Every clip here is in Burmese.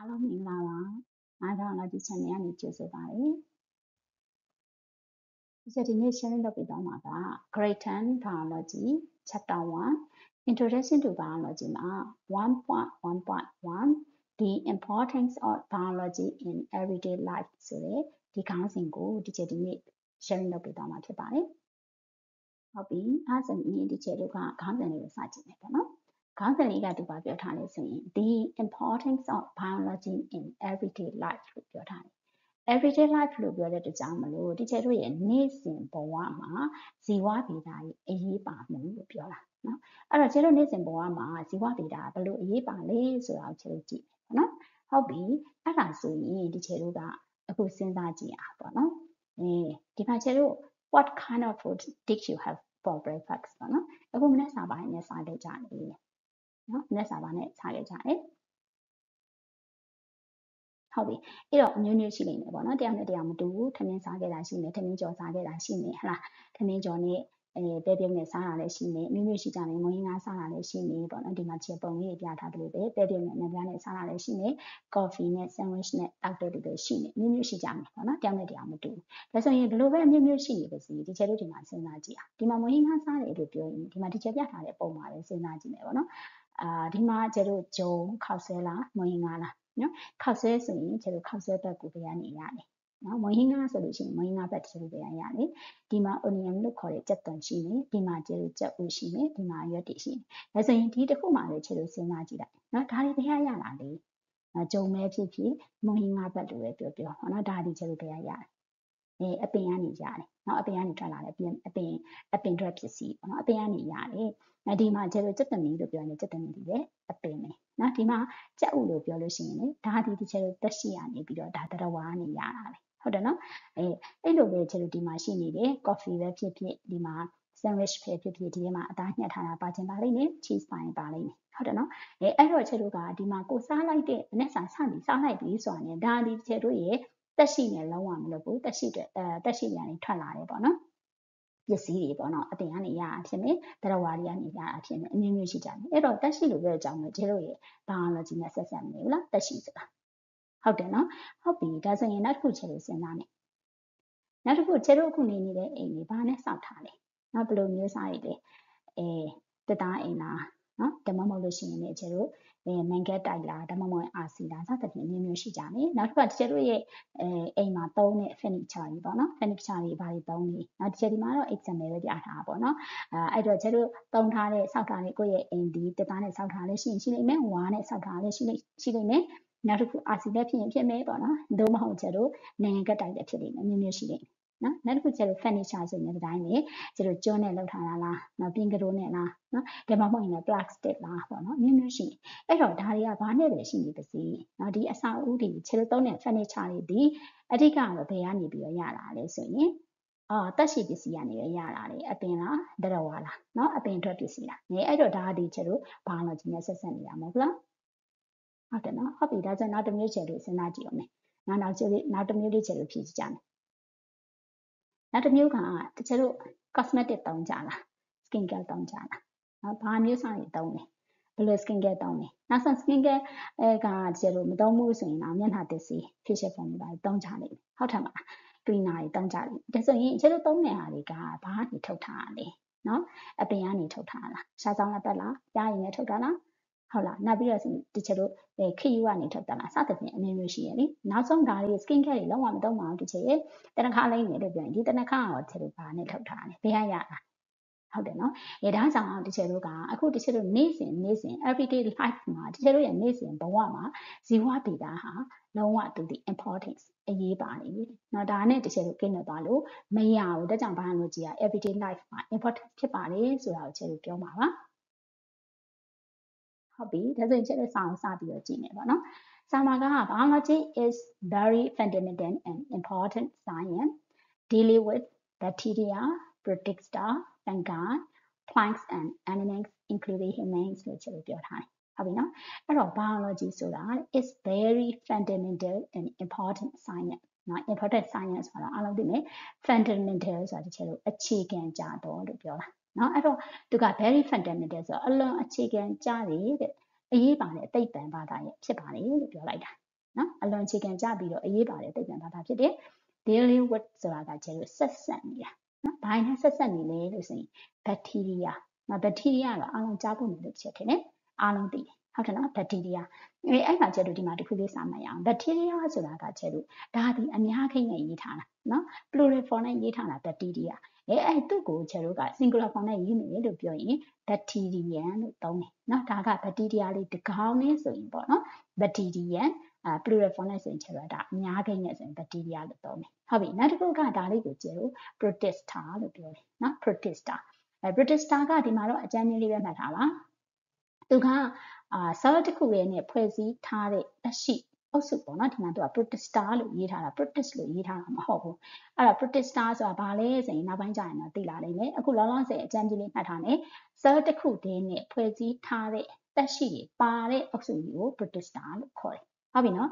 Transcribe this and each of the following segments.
အားလုံးမင်္ဂလာပါBiology Channel ကနေကြိုဆိုပါတယ်ဒီနေ့ sharing လုပ်ပေးသွားမှာက Grade 10 Biology Chapter 1 Introduction to Biology မှာ 1.1.1 The Importance of Biology in Everyday Life ဆိုတဲ့ဒီခေါင်းစဉ်ကိုဒီနေ့ sharing လုပ်ပေးသွားမှာဖြစ်ပါတယ်ဟုတ်ပြီအဲ့ဒါဆိုရင်ဒီချက်တို့ကခေါင်းစဉ်လေးကိုစကြည့်မယ်ပေါ့နော်ခေါင်းစဉ်လေးကဒီပါပြောထားလဲဆိုရင် The importance of biology in everyday life လို့ပြောထားတယ် everyday life လို့ပြောတဲ့အတွက်ကြောင့်မလို့ဒီချက်တို့ရဲ့နေ့စဉ်ဘဝမှာဇီဝဗေဒရဲ့အရေးပါမှုလို့ပြောတာနော်အဲ့တော့ချက်တို့နေ့စဉ်ဘဝမှာဇီဝဗေဒဘယ်လိုအရေးပါလဲဆိုတာကိုချက်တို့ကြည့်မယ်ပေါ့နော်ဟုတ်ပြီအဲ့ဒါဆိုရင်ဒီချက်တို့ကအခုစဉ်းစားကြည့်အောင်ပေါ့နော်ဒီမှာချက်တို့ what kind of food did you have for breakfast ပေါ့နော်အခုမနေ့စာပိုင်းနဲ့စားခဲ့ကြတယ်နော်မနေ့စာပိုင်းနဲ့စားခဲ့ကြတယ်ဟုတ်ပြီအဲ့တော့အမျိုးမျိုးရှိနေတယ်ပေါ့နော်တရားနဲ့တရားမတူဘူးထမင်းစားခဲ့တာရှိနေထမင်းကြော်စားခဲ့တာရှိနေဟလားထမင်းကြော်နဲ့ပဲပြုံးနဲ့စားတာလည်းရှိနေအမျိုးမျိုးရှိကြတယ်ငွေငါးစားတာလည်းရှိနေပေါ့နော်ဒီမှာချက်ပုံလေးပြထားတယ်လို့ပဲပြုံးနဲ့နံပြားနဲ့စားတာလည်းရှိနေ coffee နဲ့ sandwich နဲ့တောက်တဲ့လူတွေရှိနေအမျိုးမျိုးရှိကြမယ်ပေါ့နော်တရားနဲ့တရားမတူဘူးဒါဆိုရင်ဘယ်လိုပဲအမျိုးမျိုးရှိနေပါစေဒီချက်တို့ဒီမှာစဉ်းစားကြည့်အောင်ဒီမှာငွေငါးစားတယ်လို့ပြောရင်ဒီမှာဒီချက်ပြထားတဲ့ပုံမှာပဲစဉ်းစားကြည့်မယ်ပေါ့နော်ဒီမှာကျတို့ဂျုံခောက်ဆွဲလားငွေငါးလားနော်ခောက်ဆွဲဆိုရင်ကျတို့ခောက်ဆွဲဘက်ကိုပြန်နေရတယ်နော်မွေးဟင်းကားဆိုလို့ရှိရင်မွေးဟင်းကားဘက်ကျတို့ပြန်ရတယ်ဒီမှာ onion လို့ခေါ်တဲ့ကြက်သွန်ရှိနေဒီမှာကျတို့ကြက်ဥရှိနေဒီမှာရွက်တွေရှိနေဒါဆိုရင်ဒီတစ်ခုမှလည်းကျတို့စဉ်းစားကြည့်လိုက်နော်ဒါတွေဘယ်ရလာလဲဂျုံပဲဖြစ်ဖြစ်မွေးဟင်းကားဘက်လိုပဲပြောဟောနော်ဒါဒီကျတို့ဘယ်ရရတယ်အပင်ကနေရတယ်နော်အပင်ကနေထွက်လာတယ်အပင်ထွက်ပစ္စည်းပေါ့နော်အပင်ကနေရတယ်ဒီမှာကျတော့စက်သမီးလို့ပြောရင်စက်သမီးတွေလည်းအပင်ပဲနော်ဒီမှာကြက်ဥလို့ပြောလို့ရှိရင်လေဒါဒီကျတော့တက်ရှိရနေပြီးတော့ဒါတရဝါကနေရတာပဲဟုတ်တယ်နော်အဲ့လိုပဲကျတော့ဒီမှာရှိနေတယ် coffee ပဲဖြစ်ဖြစ်ဒီမှာ sandwich ပဲဖြစ်ဖြစ်ဒီမှာအသားညှက်ထားတာပါချင်ပါလိမ့်မယ် cheese ပါရင်ပါလိမ့်မယ်ဟုတ်တယ်နော်အဲ့တော့ကျတော့ကဒီမှာကိုစားလိုက်တဲ့နဲ့စားလိုက်ပြီးဆိုတာနဲ့ဒါဒီကျတော့ရဲ့တက်ရှိနေလုံးဝမလုပ်ဘူးတက်ရှိနေထွက်လာတယ်ပေါ့နော်ပစ္စည်းတွေပေါ့နော်အပင်ကနေရတာဖြစ်နေတရဝါတွေကနေရတာဖြစ်နေအမျိုးမျိုးရှိကြတယ်အဲ့တော့တက်ရှိလို့ပြောတဲ့အကြောင်းကိုကျတို့ရဲ့ biology နဲ့ဆက်ဆက်နေဘူးလားတက်ရှိဆိုတာဟုတ်တယ်နော်ဟုတ်ပြီဒါဆိုရင်နောက်တစ်ခုကျတို့စဉ်းစားမယ်နောက်တစ်ခုကျတို့အခုနေနေတဲ့အိမ်ကြီးဘာနဲ့စောက်ထားလဲနော်ဘယ်လိုမျိုးစားရည်လဲတက်သားအိမ်လားနော်ဓမ္မမဟုတ်လို့ရှိရင်လည်းကျတို့မန်ကက်တိုက်လားဓမ္မမဟုတ်အာစီလားစသဖြင့်မျိုးမျိုးရှိကြတယ်နောက်တစ်ခါကျတို့ရဲ့အိမ်မှာသုံးတဲ့ furniture တွေပေါ့နော် furniture တွေဘာတွေသုံးလဲနောက်ဒီချက်ဒီမှာတော့ example ပဲပြထားတာပေါ့နော်အဲ့တော့ကျတို့သုံးထားတဲ့စောက်ထားတဲ့ကိုယ့်ရဲ့အိမ်ဒီတက်သားနဲ့စောက်ထားလဲရှိလိမ့်မယ်ဝါနဲ့စောက်ထားလဲရှိလိမ့်မယ်နောက်တစ်ခုအာစီလည်းဖြစ်မယ်ပေါ့နော်သို့မဟုတ်ကျတို့နိုင်ငံကတိုက်လည်းဖြစ်လိမ့်မယ်မျိုးမျိုးရှိလိမ့်မယ်နော်နောက်တစ်ခုကျတော့ furniture ဆိုရင်ဒီတိုင်းပဲကျတော့ကျွန်းနဲ့လောက်ထားတာလားနော်ပြင်ကတိုးနဲ့လားနော်ဒါမှမဟုတ်ရင် plastic လားပေါ့နော်မျိုးမျိုးရှိအဲ့တော့ဒါတွေကဘာနဲ့ပဲရှိနေပါစေနော်ဒီအစာအုပ်တွေခြေသုံးတဲ့ furniture တွေဒီအဓိကတော့ဘယ်ကနေပြီးတော့ရလာလဲဆိုရင်တက်ရှိပစ္စည်းကနေရလာတယ်အပင်လားတရဝါလားနော်အပင်ထွက်ပစ္စည်းလားအဲ့တော့ဒါဒီကျတော့ biology နဲ့ဆက်ဆက်နေတာမဟုတ်လားဟုတ်တယ်နော်ဟုတ်ပြီဒါဆိုနောက်တစ်မျိုးကျတော့စဉ်းစားကြည့်အောင်မယ်နောက်တစ်မျိုးလေးကျတော့ဖြည့်ကြည့်ကြမယ်နောက်တစ်မျိုးကတချို့တို့ cosmetic သုံးကြလား skin care သုံးကြလားနော်ဘာမျိုးစားရင်သုံးလဲဘယ်လို skin care သုံးလဲနောက်ဆုံး skin care ကတချို့တို့မသုံးဘူးဆိုရင်တော့မျက်နှာသစ်စီ facial foam တွေပါသုံးကြလိမ့်မယ်ဟုတ်တယ်မလား cleaner တွေသုံးကြလိမ့်မယ်ဒါဆိုရင်တချို့တို့သုံးတဲ့ဟာတွေကဘာကနေထုတ်ထားတာလဲနော်အပင်ကနေထုတ်ထားလားရှားဆောင်လက်ပတ်လားပြားရည်နဲ့ထုတ်တာလားဟုတ်လားနောက်ပြီးတော့တချို့တို့ခရီးကနေထုတ်တာလားစသဖြင့်အမျိုးမျိုးရှိရလေနောက်ဆုံးဒါတွေ skin care တွေလုံးဝမသုံးပါဘူးတချို့ရဲ့တနခါလိမ့်နေလို့ပြောရင်ဒီတနခါရောတချို့တို့ဘာနဲ့ထုတ်ထားလဲဘယ်ရတာဟုတ်တယ်နော်ဒါကြောင့်တချို့တို့ကအခုတချို့တို့နေ့စဉ် everyday life မှာတချို့တို့ရဲ့နေ့စဉ်ဘဝမှာဇီဝဗေဒဟာလုံးဝသူဒီ importance အရေးပါနေပြီเนาะဒါနဲ့တချို့တို့ကိနေသွားလို့မရဘူးဒါကြောင့် biology က everyday life မှာ important ဖြစ်ပါတယ်ဆိုတာကိုတချို့တို့ပြောမှာပါဟုတ်ပြီဒါဆိုရင်ချက်လက်စာအောင်စပြီးတော့ကြည့်မယ်ပေါ့နော်စာမှာက biology is very fundamental and important science dealing with bacteria protista fungi plants and animals including humans လို့ချက်လို့ပြောထားတယ်ဟုတ်ပြီနော်အဲ့တော့ biology ဆိုတာ is very fundamental and important science နော် important science ဆိုတာအားလုံးသိမယ် fundamental ဆိုတာတစ်ချက်လို့အခြေခံကြတော့လို့ပြောတာနော်အဲ့တော့သူက very fundamental ဆိုတော့အလွန်အခြေခံကြတယ်တဲ့အရေးပါတဲ့အသိပ္ပံဘာသာရဲ့ဖြစ်ပါတယ်လို့ပြောလိုက်တာ နော်အလွန်အခြေခံကြပြီးတော့အရေးပါတယ်သိပ္ပံဘာသာဖြစ်တယ် dealing with ဆိုတာကကျတော့ဆက်ဆက်နေတာနော်ဘာနဲ့ဆက်ဆက်နေလဲလို့ဆိုရင် bacteria နော် bacteria ကတော့အားလုံးကြားဖို့နေလို့ဖြစ်တယ်နော်အားလုံးသိတယ်ဟုတ်တယ်နော် bacteria အဲ့မှာကျတော့ဒီမှာတစ်ခုလေးစာမှတ်ရအောင် bacteria ဆိုတာကကျတော့ဒါဒီအများခိနဲ့ရေးထားတာနော် plural form နဲ့ရေးထားတာ bacteria အဲ့သူ့ကိုကျတော့က singular form နဲ့ရေးမယ်လို့ပြောရင် bacterium လို့သုံးတယ်နော်ဒါက bacteria လေးတစ်ကောင်နဲ့ဆိုရင်ပေါ့နော် bacterium plural form နဲ့ဆိုရင်ကျတော့ဒါအများခိနဲ့ဆိုရင် bacteria လို့သုံးတယ်ဟုတ်ပြီနောက်တစ်ခုကဒါလေးကိုကျတော့ protista လို့ပြောတယ်နော် protista protista ကဒီမှာတော့အကြမ်းမြင်လေးပဲမှတ်ထားပါသူကcell တစ်ခုရဲ့နဲ့ဖွဲ့စည်းထားတဲ့တက်ရှိအုပ်စုပေါ့နော်ဒီမှာသူက protista လို့ရေးထားတာ protist လို့ရေးထားတာမဟုတ်ဘူးအဲ့တော့ protista ဆိုတာဘာလဲဆိုရင်နောက်ပိုင်းကျရင်တော့သိလာနိုင်မယ်အခုလောလောဆယ်အကြမ်းကြီးလေးမှတ်ထားမယ် cell တစ်ခုတည်းနဲ့ဖွဲ့စည်းထားတဲ့တက်ရှိတွေပါတဲ့အုပ်စုကြီးကို protista လို့ခေါ်တယ်ဟုတ်ပြီနော်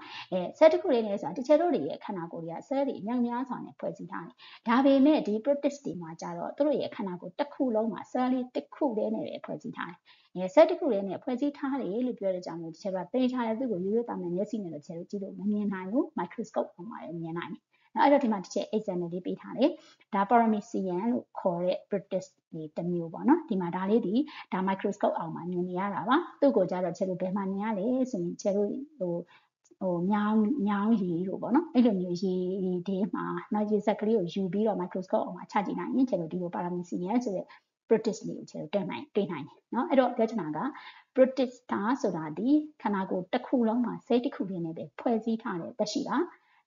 cell တစ်ခုလေးနဲ့ဆိုတာတချို့တို့ရဲ့ခန္ဓာကိုယ်တွေက cell တွေအများများစွာနဲ့ဖွဲ့စည်းထားတယ်ဒါပေမဲ့ဒီ protist တွေမှာကျတော့သူတို့ရဲ့ခန္ဓာကိုယ်တစ်ခုလုံးမှာ cell လေးတစ်ခုတည်းနဲ့ပဲဖွဲ့စည်းထားတယ်cell တစ်ခုလေးနဲ့ဖွဲ့စည်းထားတယ်လို့ပြောတဲ့ကြောင့်မို့တချို့ကသိထားတဲ့သူ့ကိုရိုးရိုးသားသားမျက်စိနဲ့တော့တချို့ကြည့်လို့မမြင်နိုင်ဘူး microscope ပေါ်မှာလည်းမြင်နိုင်တယ်အဲ့တော့ဒီမှာတစ်ချက် example လေးပေးထားတယ်ဒါ paramecium လို့ခေါ်တဲ့ protist တွေတစ်မျိုးပေါ့နော်ဒီမှာဒါလေးဒီဒါ microscope အောက်မှာမြင်နေရတာပါသူ့ကိုကြတော့ကျတို့ဘယ်မှာမြင်ရလဲဆိုရင်ကျတို့ညောင်းရည်လို့ပေါ့နော်အဲ့လိုမျိုးရည်ဒီမှာနောက်ရည်စက်ကလေးကိုယူပြီးတော့ microscope အောက်မှာချကြည့်နိုင်ရင်ကျတို့ဒီလို paramecium ဆိုတဲ့ protist လေးကိုကျတို့တွေ့နိုင်တယ်နော်အဲ့တော့ပြောချင်တာက protista ဆိုတာဒီခန္ဓာကိုယ်တစ်ခုလုံးမှာ cell တစ်ခုလေးနဲ့ပဲဖွဲ့စည်းထားတဲ့သက်ရှိတာ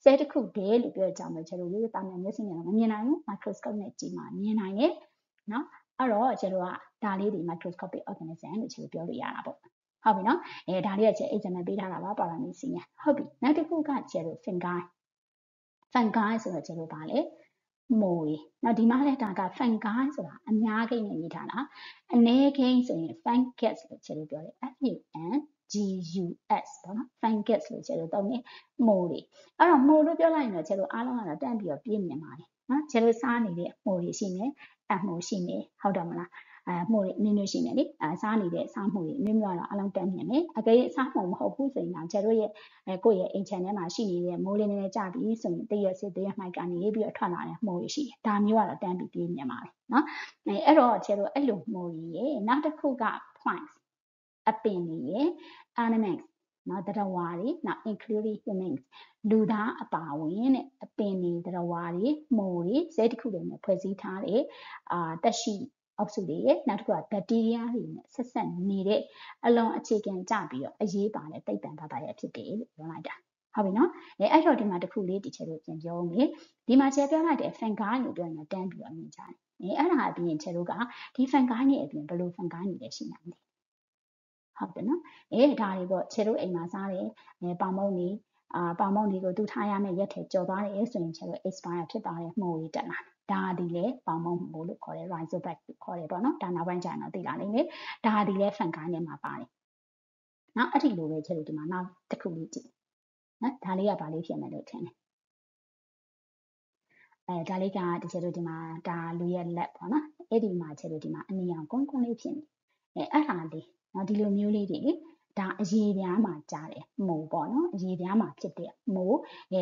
cell တစ်ခုတည်းလို့ပြောကြအောင်လို့ကျတို့ရိုးရိုးသားသားမျက်စိနဲ့တော့မမြင်နိုင်ဘူး microscope နဲ့ကြည့်မှမြင်နိုင်တယ်နော်အဲ့တော့ကျတို့ကဒါလေးဒီ microscopic organism လို့ကျတို့ပြောလို့ရတာပေါ့ဟုတ်ပြီနော်ဒါလေးကကျ example ပေးထားတာပါ paramecium ဟုတ်ပြီနောက်တစ်ခုကကျတို့ fungi ဆိုတော့ကျတို့ပါလေမိုးနော်ဒီမှာလည်းဒါက fungi ဆိုတာအများကြီးနဲ့ရေးထားတာအနည်းကိန်းဆိုရင် fungus လို့ကျတို့ပြောတယ် fungus ပေါ့နော် fungus လို့ကျတို့သုံးတယ်မိုးအဲ့တော့မိုးလို့ပြောလိုက်ရင်တော့ကျတို့အားလုံးကတော့တန့်ပြီးတော့ပြည့်မြင်ပါတယ်နော်ကျတို့စားနေတဲ့မိုးတွေရှိနေအမိုးရှိနေဟုတ်တယ်မလားမိုးတွေမျိုးရှိနေလေစားနေတဲ့စားမှုတွေမျိုးမျိုးတော့အလုံးတန်းမြင်မယ်အကယ်၍စားမှုမဟုတ်ဘူးဆိုရင်တော့ကျတို့ရဲ့ကိုယ့်ရဲ့အိမ်ခြံထဲမှာရှိနေတဲ့မိုးလေးနည်းနည်းကြပြီးဆိုရင်တရက်စစ်တရက်မှိုက်ကနေပြီးတော့ထွက်လာတဲ့မိုးတွေရှိတယ်ဒါမျိုးကတော့တန်းပြီးပြင်းမြင်ပါတယ်နော်အဲ့တော့ကျတို့အဲ့လိုမိုးကြီးရဲ့နောက်တစ်ခုက plants အပင်တွေရဲ့ animals နော်တရဝါတွေနောက် including humans လူသားအပါဝင်တဲ့အပင်တွေတရဝါတွေမိုးတွေဇဲတစ်ခုတွေနဲ့ဖွဲ့စည်းထားတဲ့တက်ရှိအောက်စုတွေရဲ့နောက်တစ်ခုက bacteria တွေနဲ့ဆက်ဆက်နေတဲ့အလွန်အခြေခံကြပြီးတော့အရေးပါတဲ့သိပ္ပံဘာသာရပ်ဖြစ်တယ်လို့ပြောလိုက်တာဟုတ်ပြီနော်အဲ့တော့ဒီမှာတစ်ခုလေးဒီချက်လို့ပြန်ပြောမယ်ဒီမှာချက်ပြောလိုက်တဲ့ fungi လို့ပြောရင်တန်းပြီးတော့မြင်ကြတယ်အဲ့ဒါအပြင်ချက်တို့ကဒီ fungi နဲ့အပြင်ဘယ်လို fungi တွေလဲရှိနိုင်လဲဟုတ်တယ်နော်ဒါတွေပေါ့ချက်တို့အိမ်မှာစားတယ်ပေါင်မုံတွေပေါင်မုံတွေကိုသူထားရမယ့်ရက်ထဲကြော်သွားတယ်ဆိုရင်ချက်တို့ expire ဖြစ်သွားတဲ့မှုတွေတက်လာဒါဒီလေပေါင်မုံမို့လို့ခေါ်တယ် rhizoback လို့ခေါ်တယ်ပေါ့နော်ဒါနောက်ပိုင်းကျရင်တော့သိလာနိုင်တယ်ဒါဒီလေ fungi နဲ့မှာပါတယ်နော်အဲ့ဒီလိုပဲချက်တို့ဒီမှာနောက်တစ်ခုလေးကြည့်နော်ဒါလေးကဘာလေးဖြစ်မယ်လို့ထင်တယ်ဒါလေးကဒီချက်တို့ဒီမှာဒါလူရဲ့လက်ပေါ့နော်အဲ့ဒီမှာချက်တို့ဒီမှာအနီအောင်ကုန်းကုန်းလေးဖြစ်နေအဲ့ဒါလေးနော်ဒီလိုမျိုးလေးတွေဒါအရေပြားမှာကြားတယ်မိုးပေါ့နော်အရေပြားမှာဖြစ်တဲ့မိုး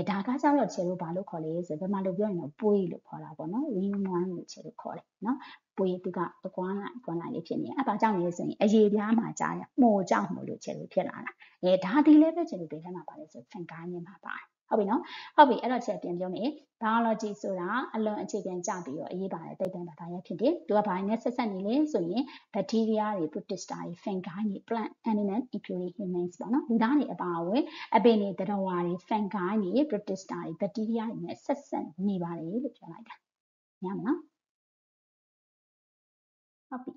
ဒါကကျတော့ချက်တို့ဘာလို့ခေါ်လဲဆိုတော့ဘယ်မှာလို့ပြောရင်တော့ပွေးလို့ခေါ်တာပေါ့နော် ringworm လို့ချက်တို့ခေါ်တယ်နော်ပွေးသူကအကွမ်းလိုက်လေးဖြစ်နေအဲ့ဘာကြောင့်လဲဆိုရင်အရေပြားမှာကြားတယ်မိုးကြောင့်မို့လို့ချက်တို့ဖြစ်လာတာဒါဒီလည်းပဲချက်တို့ဘယ်ထဲမှာပါလဲဆို fungi နဲ့မှာပါတယ်ဟုတ်ပြီနော်ဟုတ်ပြီအဲ့တော့ချက်ပြန်ပြောမယ် biology ဆိုတာအလွန်အခြေခံကြပြီးတော့အရေးပါတဲ့သိပ္ပံဘာသာရပ်ဖြစ်တယ်သူကဘာနဲ့ဆက်ဆက်နေလဲဆိုရင် bacteria တွေ protista တွေ fungi တွေ plant animal including humans ပေါ့နော်လူသားတွေအပါအဝင်အပင်တွေတရဝါတွေ fungi တွေ protista တွေ bacteria တွေနဲ့ဆက်ဆက်နေပါတယ်လို့ပြောလိုက်တာညမလားဟုတ်ပြီ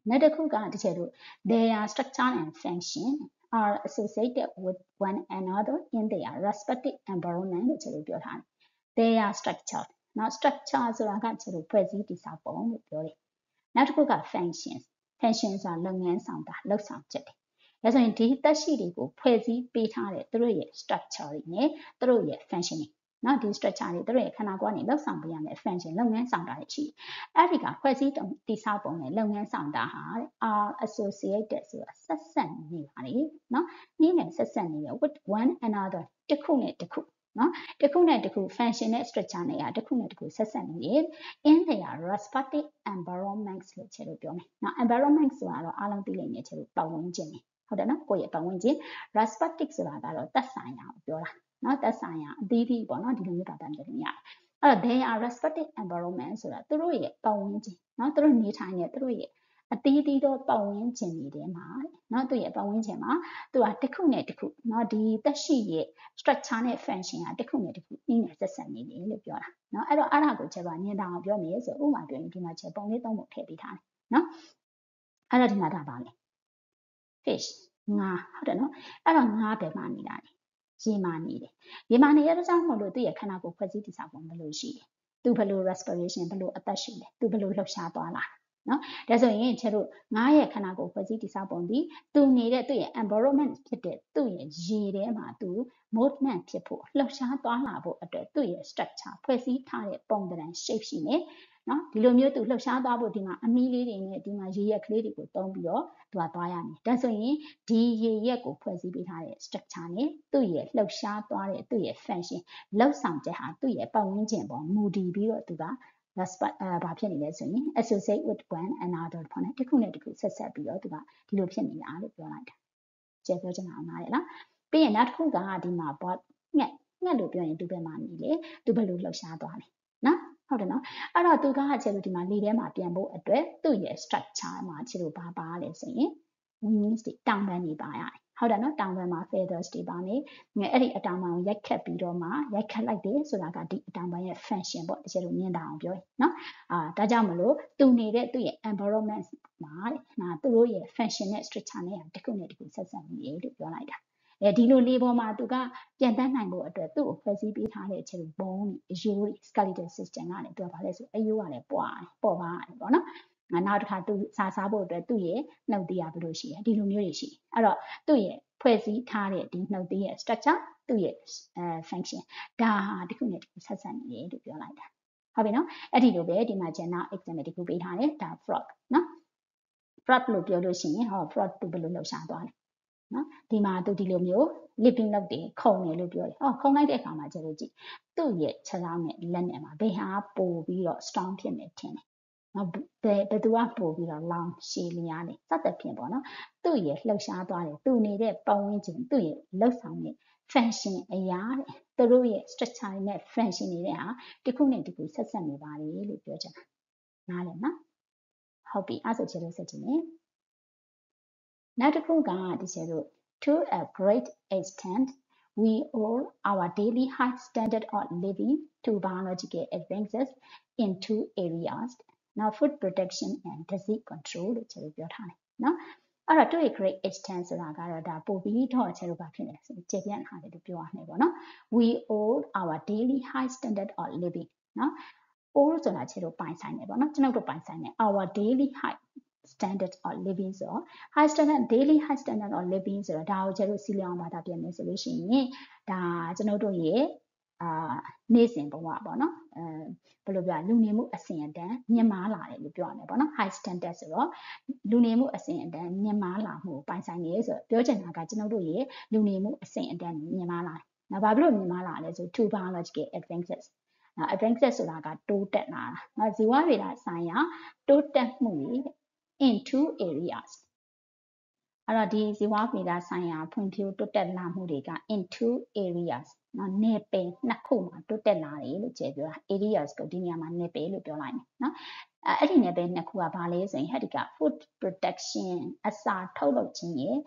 နောက်တစ်ခုကတစ်ချက်တို့ their structure and function are associated with one another in their respective environment လို့ချက်တို့ပြောထားတယ် their structure နော် structure ဆိုတာကချက်တို့ဖွဲ့စည်းတည်ဆောက်ပုံလို့ပြောတယ်နောက်တစ်ခုက function ဆိုတာလုပ်ငန်းဆောင်တာလုပ်ဆောင်ချက်တွေဒါဆိုရင်ဒီသက်ရှိတွေကိုဖွဲ့စည်းပေးထားတဲ့သူတို့ရဲ့ structure တွေနဲ့သူတို့ရဲ့ function တွေ နော်ဒီ structure တွေတို့ရဲ့ခန္ဓာကိုယ်ကနေလောက်ဆောင်ပေးရမယ် function လုပ်ငန်းဆောင်တာတွေရှိတယ်အဲ့ဒီကဖွဲ့စည်းတိဆောက်ပုံနဲ့လုပ်ငန်းဆောင်တာဟာ are associated ဆိုတာဆက်ဆက်နေပါလေနော်နည်းနဲ့ဆက်ဆက်နေရ with one another တစ်ခုနဲ့တစ်ခုနော်တစ်ခုနဲ့တစ်ခု function နဲ့ structure နဲ့တစ်ခုနဲ့တစ်ခုဆက်ဆက်နေတယ် in their respective environments လို့ချက်လို့ပြောမယ်နော် environment ဆိုတာတော့အားလုံးသိလိမ့်မယ်ချက်လို့ပတ်ဝန်းကျင်ဟုတ်တယ်နော်ကိုယ့်ရဲ့ပတ်ဝန်းကျင် respective ဆိုတာကတော့သက်ဆိုင်ရာကိုပြောတာနော်သက်ဆိုင်ရာအသီးသီးပေါ့နော်ဒီလိုမျိုးတာတမ်းပြောလို့ရတယ်အဲ့တော့ they are respective environment ဆိုတာသူတို့ရဲ့ပတ်ဝန်းကျင်နော်သူတို့နေထိုင်နေသူတို့ရဲ့အသီးသီးသောပတ်ဝန်းကျင်တွေထဲမှာနော်သူ့ရဲ့ပတ်ဝန်းကျင်မှာသူကတစ်ခုနဲ့တစ်ခုနော်ဒီသက်ရှိရဲ့ structure နဲ့ function ကတစ်ခုနဲ့တစ်ခုနည်းနဲ့ဆက်ဆက်နေတယ်လို့ပြောတာနော်အဲ့တော့အဲ့ဒါကိုချက်ပါညင်တောင်ပြောမယ်ဆိုဥပမာပြောရင်ဒီမှာချက်ပုံလေးသုံးပုံထည့်ပေးထားတယ်နော်အဲ့တော့ဒီမှာဒါပါလေ fish ငါဟုတ်တယ်နော်အဲ့တော့ငါပဲမှနေတာလေရေမာနေတယ်ရေမာနေရတဲ့ကြောင့်မလို့သူ့ရဲ့ခန္ဓာကိုယ်ဖွဲ့စည်းတည်ဆောက်ပုံဘယ်လိုရှိလဲသူဘယ်လို respiration ဘယ်လိုအသက်ရှိလဲသူဘယ်လိုလှုပ်ရှားသွားလားနော်ဒါဆိုရင်ကျတို့ငါးရဲ့ခန္ဓာကိုယ်ဖွဲ့စည်းတည်ဆောက်ပုံဒီသူနေတဲ့သူ့ရဲ့ environment ဖြစ်တဲ့သူ့ရဲ့ရေထဲမှာသူ movement ဖြစ်ဖို့လှုပ်ရှားသွားလာဖို့အတွက်သူ့ရဲ့ structure ဖွဲ့စည်းထားတဲ့ပုံသဏ္ဍာန် shape ရှိနေနော်ဒီလိုမျိုးသူလှုပ်ရှားသွားဖို့ဒီမှာအမီးလေးတွေနဲ့ဒီမှာရေရက်ကလေးတွေကိုတုံးပြီးတော့သူကသွားရမယ်ဒါဆိုရင်ဒီရေရက်ကိုဖွဲ့စည်းပေးထားတဲ့ structure နဲ့သူ့ရဲ့လှုပ်ရှားသွားတဲ့သူ့ရဲ့ function လှုပ်ဆောင်ချက်ဟာသူ့ရဲ့ပတ်ဝန်းကျင်ပေါ်မူတည်ပြီးတော့သူကဘာဖြစ်နေလဲဆိုရင် associate with one another ပေါ့နော်တစ်ခုနဲ့တစ်ခုဆက်ဆက်ပြီးတော့သူကဒီလိုဖြစ်နေတာလို့ပြောလိုက်တာကျေပြောချင်တာအောင်နားရလားပြီးရင်နောက်တစ်ခုကဒီမှာ bot ငှက်လို့ပြောရင်သူပဲမှနေလေသူဘယ်လိုလှုပ်ရှားသွားလဲနော်ဟုတ်တယ်နော်အဲ့တော့သူကခြေလို့ဒီမှာလေထဲမှာပြန်ဖို့အတွက်သူ့ရဲ့ structure မှာခြေလို့ဘာပါလဲဆိုရင် wings တွေတောင်ပန်းတွေပါရတယ်ဟုတ်တယ်နော်တောင်ပန်းမှာ feathers တွေပါနေအဲ့ဒီအတောင်ပန်းကိုရိုက်ခတ်ပြီးတော့မှရိုက်ခတ်လိုက်တယ်ဆိုတာကဒီအတောင်ပန်းရဲ့ function ပေါ့တကယ်လို့မြင်တာအောင်ပြောရင်နော်ဒါကြောင့်မလို့သူနေတဲ့သူ့ရဲ့ environment မှာသူတို့ရဲ့ function နဲ့ structure နဲ့တစ်ခုနဲ့တစ်ခုဆက်ဆက်နေတယ်လို့ပြောလိုက်တာဒီလိုလေပေါ်မှာသူကပြန်တန်းနိုင်ဖို့အတွက်သူ့ကိုဖွဲ့စည်းပေးထားတဲ့ခြေလိုဘုံအယိုး skeletal system ကလည်းသူကဘာလဲဆိုအယိုးကလည်းပေါ်ပါတယ်ပေါ့နော်နောက်တစ်ခါသူစားဖို့အတွက်သူ့ရဲ့နှုတ်သီးကဘယ်လိုရှိလဲဒီလိုမျိုးတွေရှိအဲ့တော့သူ့ရဲ့ဖွဲ့စည်းထားတဲ့ဒီနှုတ်သီးရဲ့ structure သူ့ရဲ့function ဒါဟာတစ်ခုနဲ့တစ်ခုဆက်ဆက်နေတယ်လို့ပြောလိုက်တာဟုတ်ပြီနော်အဲ့ဒီလိုပဲဒီမှာကျန်နောက် example တစ်ခုပေးထားတယ်ဒါ frog နော် frog လို့ပြောလို့ရှိရင်frog သူဘယ်လိုလှုပ်ရှားသွားလဲနော်ဒီမှာသူဒီလိုမျိုး living လုပ်တယ်ခုံတယ်လို့ပြောတယ်ခုံလိုက်တဲ့အခါမှာကျတော့ကြည့်သူ့ရဲ့ခြေထောက်နဲ့လက်နဲ့မှာဘယ်ဟာပို့ပြီးတော့ strong ဖြစ်နေထင်တယ်နော်ဘယ်သူကပို့ပြီးတော့ long ရှည်လျားနေစသဖြင့်ပေါ့နော်သူ့ရဲ့လှုပ်ရှားသွားတယ်သူနေတဲ့ပတ်ဝန်းကျင်သူ့ရဲ့လှုပ်ဆောင်တဲ့ function အရာတဲ့သူတို့ရဲ့ structure နဲ့ function တွေဟာတစ်ခုနဲ့တစ်ခုဆက်ဆက်နေပါတယ်လို့ပြောချင်တာနားလည်နော်ဟုတ်ပြီအဲ့ဆိုကျတော့ဆက်ကြည့်မယ်နောက်တစ်ခုကဒီကျတော့ to a great extent we owe our daily high standard of living to biological advances in two areas now food protection and disease control လို့ကျတော့ပြောထားတယ်နော်အဲ့တော့ to a great extent ဆိုတာကတော့ဒါပို့ပြီးတော့ကျတော့ဘာဖြစ်လဲဆိုကျေပြန့်ထားတယ်လို့ပြောရမယ်ပေါ့နော် we owe our daily high standard of living နော် owe ဆိုတာကျတော့ပိုင်ဆိုင်တယ်ပေါ့နော်ကျွန်တော်တို့ပိုင်ဆိုင်တယ် our daily high standard of living ဆိုတော့ high standard daily high standard of living ဆိုတော့ဒါကိုကျတော့စီလျောင်းဘာသာပြန်မယ်ဆိုလို့ရှိရင်ဒါကျွန်တော်တို့ရဲ့နေ့စဉ်ဘဝပေါ့နော်ဘယ်လိုပြောလူနေမှုအစဉ်အတန်းမြင့်မားလာတယ်လို့ပြောရမယ်ပေါ့နော် high standard ဆိုတော့လူနေမှုအစဉ်အတန်းမြင့်မားလာမှုပိုင်ဆိုင်နေဆိုတော့ပြောချင်တာကကျွန်တော်တို့ရဲ့လူနေမှုအစဉ်အတန်းမြင့်မားလာတယ်။နောက်ဘာဖြစ်လို့မြင့်မားလာလဲဆို two biological advances advances ဆိုတာကတိုးတက်လာတာ။နောက်ဇီဝဗေဒဆိုင်ရာတိုးတက်မှုတွေ in two areas အဲ့တော့ဒီဇီဝဗေဒဆိုင်ရာဖွံ့ဖြိုးတိုးတက်လာမှုတွေက in two areas နော်နယ်ပယ်နှစ်ခုမှာတိုးတက်လာတယ်လို့ကျေပြောတာ areas ကိုဒီနေရာမှာနယ်ပယ်လို့ပြောလိုက်မယ်နော်အဲ့ဒီနယ်ပယ်နှစ်ခုကဘာလဲဆိုရင်ဟဲ့ဒီက food protection အစာထုတ်လုပ်ခြင်းရဲ့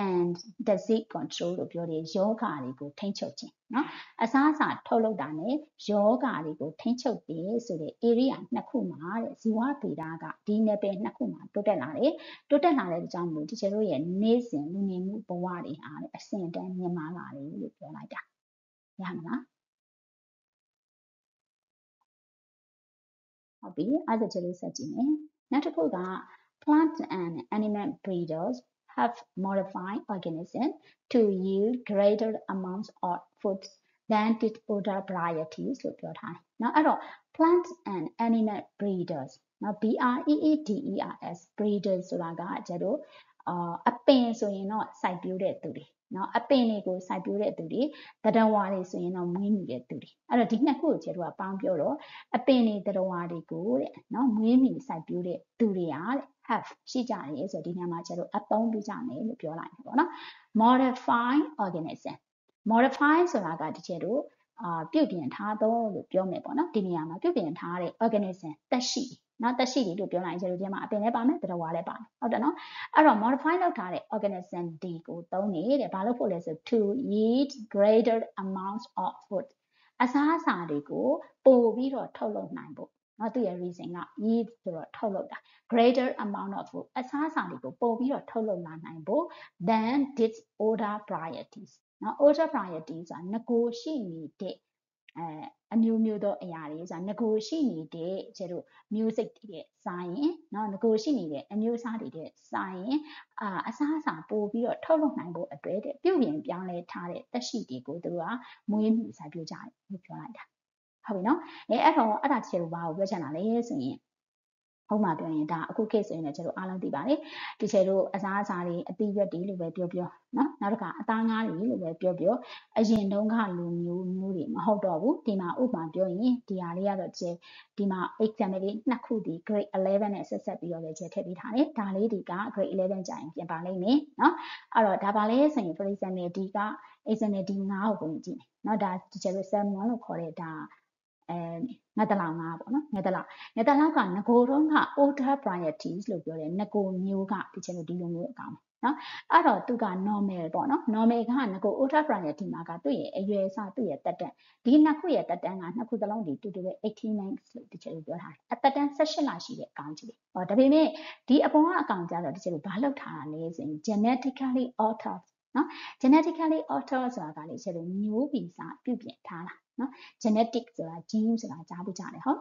and disease control လို့ပြောတယ်ယောဂါတွေကိုထိန်းချုပ်ခြင်းနော်အစားအစာထုတ်လုပ်တာနဲ့ယောဂါတွေကိုထိန်းချုပ်တယ်ဆိုတဲ့ area နှစ်ခုမှာတဲ့ဇီဝဗေဒကဒီနယ်ပယ်နှစ်ခုမှာတိုးတက်လာတယ်တိုးတက်လာတဲ့အကြောင်းမို့ဒီကျတို့ရဲ့နေ့စဉ်လူနေမှုဘဝတွေဟာအဆင့်အတန်းမြင့်မားလာတယ်လို့ပြောလိုက်တာရမလားဟုတ်ပြီအဲ့ဒါကျလို့ဆက်ကြည့်မယ်နောက်တစ်ခုက plant and animal breeders have modified organisms to yield greater amounts of food than did older varieties လို့ပြောထားတယ်เนาะအဲ့တော့ plant and animal breeders เนาะ breeders breeders ဆိုတာကကျတော့အပင်ဆိုရင်တော့စိုက်ပျိုးတဲ့သူတွေเนาะအပင်တွေကိုစိုက်ပျိုးတဲ့သူတွေတရဝါတွေဆိုရင်တော့မွေးမြူတဲ့သူတွေအဲ့တော့ဒီနှစ်ခုကိုကျတော့ပေါင်းပြောတော့အပင်တွေတရဝါတွေကိုတဲ့เนาะမွေးမြူစိုက်ပျိုးတဲ့သူတွေဟာတဲ့ have ရှိကြတယ်ဆိုတော့ဒီနေရာမှာကျတော့အသုံးပြုကြမယ်လို့ပြောလိုက်တယ်ပေါ့နော် modify organism modify ဆိုတာကတကယ်တော့ပြုပြင်ထားတော့လို့ပြောမယ်ပေါ့နော်ဒီနေရာမှာပြုပြင်ထားတဲ့ organism သက်ရှိနော်သက်ရှိတွေလို့ပြောလိုက်ရင်ကျတော့ဒီမှာအပင်လည်းပါမယ်တရဝါလည်းပါမယ်ဟုတ်တယ်နော်အဲ့တော့ modify လုပ်ထားတဲ့ organism တွေကိုသုံးနေတဲ့ဘာလို့ဖို့လဲဆို to yield greater amounts of food အစားအစာတွေကိုပို့ပြီးတော့ထုတ်လုပ်နိုင်ဖို့နော်သူရဲ့ reason က yield ဆိုတော့ထုတ်လုပ်တာ greater amount of food အစားအစာတွေကိုပို့ပြီးတော့ထုတ်လုပ်လာနိုင်ဖို့ than did older varieties နော် older varieties ဆိုတာငကိုရှိနေတဲ့အမျိုးမျိုးသောအရာတွေဆိုတာငကိုရှိနေတဲ့ကျတော့ music တွေစာရင်เนาะငကိုရှိနေတဲ့အမျိုးအစားတွေတဲ့စာရင်အစားအစာပို့ပြီးတော့ထုတ်လုပ်နိုင်ဖို့အတွက်တဲ့ပြုပြင်ပြောင်းလဲထားတဲ့သက်ရှိတွေကိုသူတို့ကမွေးမြူစိုက်ပျိုးကြတယ်လို့ပြောလိုက်တာဟုတ်ပြီเนาะအဲ့တော့အဲ့ဒါကျတော့ဘာကိုပြောချင်တာလဲဆိုရင်ဟုတ်မှာပြောရင်ဒါအခုခေတ်ဆိုရင်လည်းကျတို့အားလုံးသိပါတယ်ဒီကျတို့အစားအစာတွေအသီးရွက်တွေလို့ပဲပြောเนาะနောက်တစ်ခါအသားငါးတွေလို့ပဲပြောအရင်တုန်းကလူမျိုးတွေမဟုတ်တော့ဘူးဒီမှာဥပမာပြောရင်ဒီဟာလေးကတော့ဒီမှာ example လေးနှစ်ခုဒီ grade 11နဲ့ဆက်ပြီးတော့လည်းထည့်ပေးထားတယ်ဒါလေးဒီက grade 11ကြာရင်ပြင်ပါလိမ့်မယ်เนาะအဲ့တော့ဒါပါလဲဆိုရင် for example ဒီက example ဒီ9ကိုပုံကြည့်မယ်เนาะဒါဒီကျတို့ salmon လို့ခေါ်တဲ့ဒါငါတလောက်ငါပေါ့နော်ငါတလောက်ကငကိုတော့က older varieties လို့ပြောတယ်ငကိုမျိုးကဒီချက်လို့ဒီလိုမျိုးအကောင်နော်အဲ့တော့သူက normal ပေါ့နော် normal ကငကို older variety မှာကသူ့ရဲ့အရွယ်အစားသူ့ရဲ့တက်တန်းဒီနှစ်ခုရဲ့တက်တန်းကနှစ်ခုသလုံးဒီတူတူပဲ18 months လို့ဒီချက်လို့ပြောထားတယ်အတက်တန်း18လရှိတဲ့အကောင်ကြီးဟောဒါပေမဲ့ဒီအပေါ်ကအကောင်ကြတော့ဒီချက်လို့ဘာလောက်ထားတာလဲဆိုရင် genetically altered နော် genetically altered ဆိုတာကလေချက်လို့မျိုးဗီဇပြုပြင်ထားတာနော် genetic ဆိုတာ gene ဆိုတာကြားဘူးကြတယ်ဟုတ်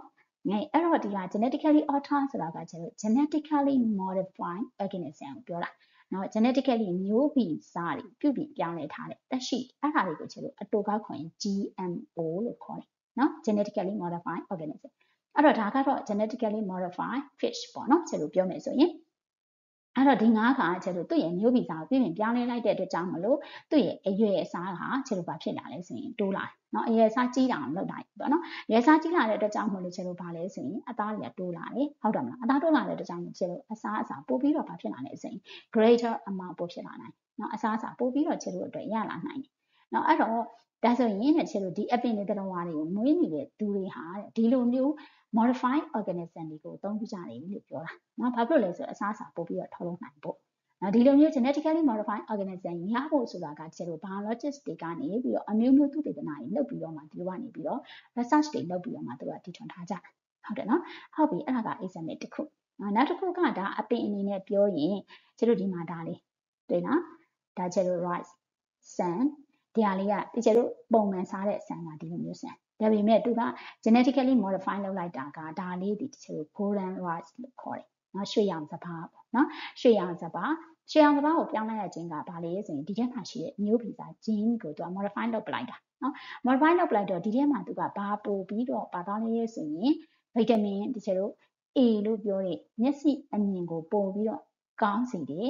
ငယ်အဲ့တော့ဒီက genetically altered ဆိုတာကကျတော့ genetically modified organism ကိုပြောတာနော် genetically မျိုးဗီဇတွေပြုပြင်ပြောင်းလဲထားတဲ့သက်ရှိအဲ့ဒါတွေကိုကျတော့အတူကောက်ခွင့် GMO လို့ခေါ်တယ်နော် genetically modified organism အဲ့တော့ဒါကတော့ genetically modified fish ပေါ့နော်ကျတော့ပြောမယ်ဆိုရင်အဲ့တော့ဒီငါးခါကျတော့သူ့ရဲ့မျိုးဗီဇကိုပြင်ပြောင်းလဲလိုက်တဲ့အတွက်ကြောင့်မလို့သူ့ရဲ့အရွယ်အစားကကျတော့ဘာဖြစ်လာလဲဆိုရင်တိုးလာတယ်เนาะအရွယ်အစားကြီးတာအောင်လုပ်လိုက်ပေါ့နော်အရွယ်အစားကြီးလာတဲ့အတွက်ကြောင့်မလို့ကျတော့ဘာလဲဆိုရင်အသားတွေကတိုးလာတယ်ဟုတ်တယ်မလားအသားတိုးလာတဲ့အတွက်ကြောင့်ကျတော့အစားအစာပို့ပြီးတော့ဘာဖြစ်လာလဲဆိုရင် greater amount ပို့ဖြစ်လာနိုင်เนาะအစားအစာပို့ပြီးတော့ကျတော့အတွက်ရလာနိုင်တယ်เนาะအဲ့တော့ဒါဆိုရင်ကျတော့ဒီအပင်တွေတရဝါတွေကိုမွေးနေတဲ့သူတွေဟာဒီလိုမျိုး modified organism တွေကိုအသုံးပြုကြတယ်လို့ပြောတာเนาะဘာဖြစ်လို့လဲဆိုတော့အစားအစာပို့ပြီးတော့ထုတ်လုပ်နိုင်ဖို့ဒီလိုမျိုး genetically modified organism ရဖို့ဆိုတာကကျတော့ biologist တွေကနေပြီးတော့အမျိုးမျိုးသုတေသနတွေလုပ်ပြီးတော့မှဒီလိုကနေပြီးတော့ research တွေလုပ်ပြီးတော့မှသူကတည်ထွန်ထားကြဟုတ်တယ်နော်ဟုတ်ပြီအဲ့ဒါက example တစ်ခုနောက်တစ်ခုကဒါအပင်အနေနဲ့ပြောရင်ကျတို့ဒီမှာဒါလေးတွေ့နော်ဒါကျတို့ rice sun ဒီဟာလေးကဒီကျတို့ပုံမှန်စားတဲ့ sun ကဒီလိုမျိုး sun ဒါပေမဲ့သူက genetically modify လုပ်လိုက်တာကဒါလေးဒီကျတို့ golden rice လို့ခေါ်တယ်နော်ရွှေရောင်စပါးပေါ့နော်ရွှေရောင်စပါးကိုပြောင်းလဲရခြင်းကဘာလဲဆိုရင်ဒီထဲမှာရှိတဲ့မျိုးဗီဇ gene ကိုသူက modify လုပ်ပလိုက်တာနော် modify လုပ်ပလိုက်တော့ဒီထဲမှာသူကဘာပို့ပြီးတော့ပါသွားလဲဆိုရင် vitamin ဒီကျတော့ A လို့ပြောတဲ့မျက်စိအမြင်ကိုပို့ပြီးတော့ကောင်းစေတဲ့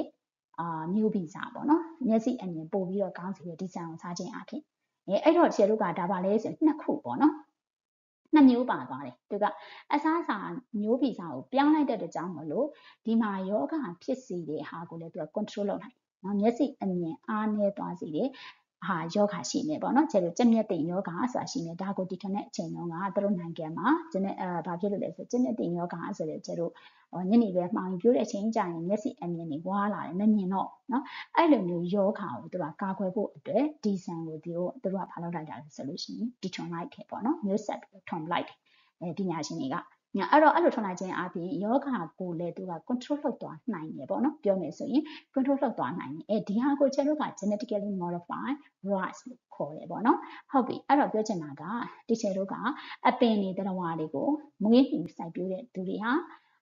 မျိုးဗီဇပေါ့နော်မျက်စိအမြင်ပို့ပြီးတော့ကောင်းစေတဲ့ဒီဆန်ကိုစားခြင်းအဖြစ်အဲ့တော့ကျတို့ကဒါပါလဲဆိုနှစ်ခုပေါ့နော်နှစ်မျိုးပါသွားတယ်သူကအစားအစာမျိုးဗီဇကိုပြောင်းလိုက်တဲ့အတွက်ကြောင့်မလို့ဒီမှာယောဂဖြစ်စေတဲ့ဟာကိုလည်းသူက control လုပ်နိုင်တယ်နော်မျက်စိအမြင်အားနည်းသွားစေတဲ့ဟာယောဂရှိနေပေါ့နော်ကျတော့ကြက်မြက်တင်ယောဂဆိုတာရှိနေဒါကိုတည်ထွင်တဲ့အချိန်တုန်းကသူတို့နိုင်ငံမှာဘာဖြစ်လို့လဲဆိုကြက်မြက်တင်ယောဂဆိုတဲ့ကျတော့ညနေပဲမှောင်ပြိုးတဲ့အချိန်ကြာရင်မျက်စိအမြင်တွေဝါလာတယ်မမြင်တော့နော်အဲ့လိုမျိုးယောဂကိုသူကကာကွယ်ဖို့အတွက်ဒီဆန်ကိုသူတို့ကဘာလုပ်လိုက်တာလဲဆိုလို့ရှိရင်တည်ထွင်လိုက်ခဲ့ပေါ့နော်မျိုးဆက်ပြီးထွင်လိုက်တယ်ပညာရှင်တွေကအဲ့တော့အဲ့လိုထွင်လိုက်ခြင်းအပြင်ယောဂကိုလည်းသူက control လုပ်သွားနိုင်တယ်ပေါ့နော်ပြောမယ်ဆိုရင် control လုပ်သွားနိုင်တယ်ဒီဟာကိုကျတို့က genetically modified rice လို့ခေါ်တယ်ပေါ့နော်ဟုတ်ပြီအဲ့တော့ပြောချင်တာကဒီကျတို့ကအပင်တွေတရဝါတွေကိုမွေးမြူစိုက်ပျိုးတဲ့သူတွေဟာ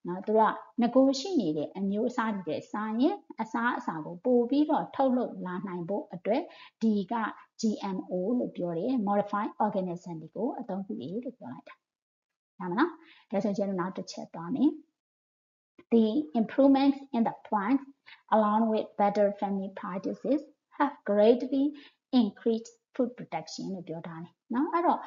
နော်သူကငကိုရှိနေတဲ့အမျိုးအစားတွေတဲ့စားရင်အစားအစာကိုပို့ပြီးတော့ထုတ်လုပ်လာနိုင်ဖို့အတွက်ဒီက GMO လို့ပြောတယ် modified organism တွေကိုအသုံးပြုတယ်လို့ပြောလိုက်တာ။ဟုတ်မလား။ဒါဆိုကျတော့နောက်တစ်ချက်သွားမယ်။ The improvements in the plants along with better farming practices have greatly increased food production လို့ပြောထားတယ်။နော်အဲ့တော့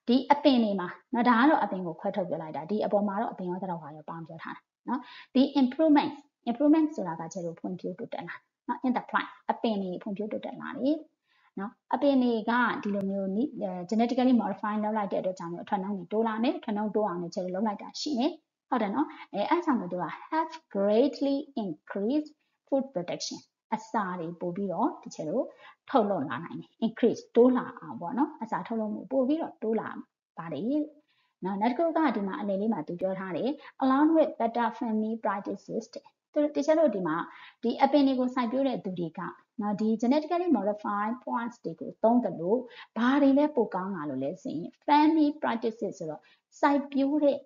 ဒီအပင်တွေမှာနော်ဒါကတော့အပင်ကိုခွဲထုတ်ပြလိုက်တာဒီအပေါ်မှာတော့အပင်ရောတော့ဟာရောပေါင်းပြောထားတာနော် The improvements ဆိုတာကကျတော့ဖွံ့ဖြိုးတိုးတက်လာနော် in the plant အပင်တွေဖွံ့ဖြိုးတိုးတက်လာတယ်နော်အပင်တွေကဒီလိုမျိုး genetically modified လုပ်လိုက်တဲ့အတွက်ကြောင့်အထွက်နှုန်းတွေတိုးလာတယ်ထွက်နှုန်းတိုးအောင်လည်းကျတော့လုပ်လိုက်တာရှိတယ်ဟုတ်တယ်နော်အဲ့ဆောင်လို့တို့က have greatly increased food production အစာတွေပို့ပြီးတော့ဒီချက်လို့ထုတ်လုပ်လာနိုင်တယ် increase တိုးလာအောင်ပေါ့နော်အစာထုတ်လုပ်မှုပို့ပြီးတော့တိုးလာပါတယ်နောက်တစ်ခုကဒီမှာအလယ်လေးမှာသူပြောထားတယ် along with better farming practices တချို့လို့ဒီမှာဒီအပင်တွေကိုစိုက်ပျိုးတဲ့သူတွေကနော်ဒီ genetically modified plants တွေကိုသုံးတယ်လို့ဘာတွေလဲပိုကောင်းလာလို့လဲဆိုရင် farming practices ဆိုတော့စိုက်ပျိုးတဲ့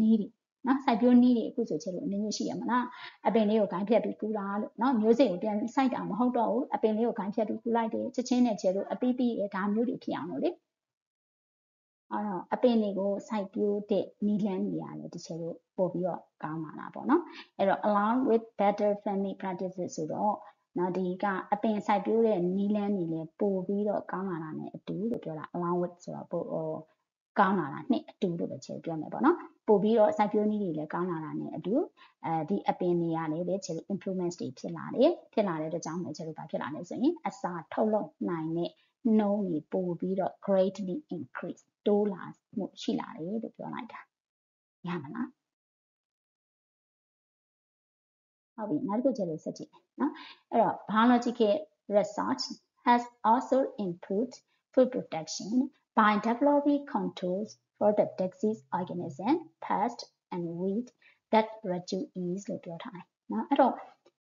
နည်းတွေနော်စိုက်ပျိုးနည်းတွေအခုဆိုချင်လို့အနည်းငယ်ရှိရမလားအပင်လေးကိုဂိုင်းဖြတ်ပြီးကူတာလို့နော်မျိုးစိတ်ကိုပြန်စိုက်တာမဟုတ်တော့ဘူးအပင်လေးကိုဂိုင်းဖြတ်ပြီးကူလိုက်တယ်ချက်ချင်းနဲ့ကျလို့အပီးပီးဒါမျိုးတွေဖြစ်အောင်လို့လေအဲ့တော့အပင်တွေကိုစိုက်ပျိုးတဲ့နည်းလမ်းတွေရတယ်ဒီချက်လို့ပို့ပြီးတော့ကောင်းလာတာပေါ့နော်အဲ့တော့ along with better farming practices ဆိုတော့နော်ဒီကအပင်စိုက်ပျိုးတဲ့နည်းလမ်းတွေလည်းပို့ပြီးတော့ကောင်းလာတာ ਨੇ အတူလို့ပြောတာ along with ဆိုတော့ပို့ကောင်းလာတာနဲ့အတူလို့ပဲချက်ပြောမယ်ပေါ့နော်ပို့ပြီးတော့စိုက်ပျိုးနည်းတွေလည်းကောင်းလာတာ ਨੇ အတူဒီအပင်တွေကလည်းပဲချက် improvements တွေဖြစ်လာတဲ့အတွက်ကြောင့်လည်းချက်လို့ဘာဖြစ်လာလဲဆိုရင်အစာထုတ်လုပ်နိုင်တဲ့နှုန်းတွေပို့ပြီးတော့ greatly increase တိုးလာမှုရှိလာတယ်လို့ပြောလိုက်တာရမလားဟုတ်ပြီနောက်တစ်ခုချက်လို့ဆက်ကြည့်နော်အဲ့တော့ biological research has also improved food production by developing controls for the disease organism pest and weed that reduce လို့ပြောထားတယ်နော်အဲ့တော့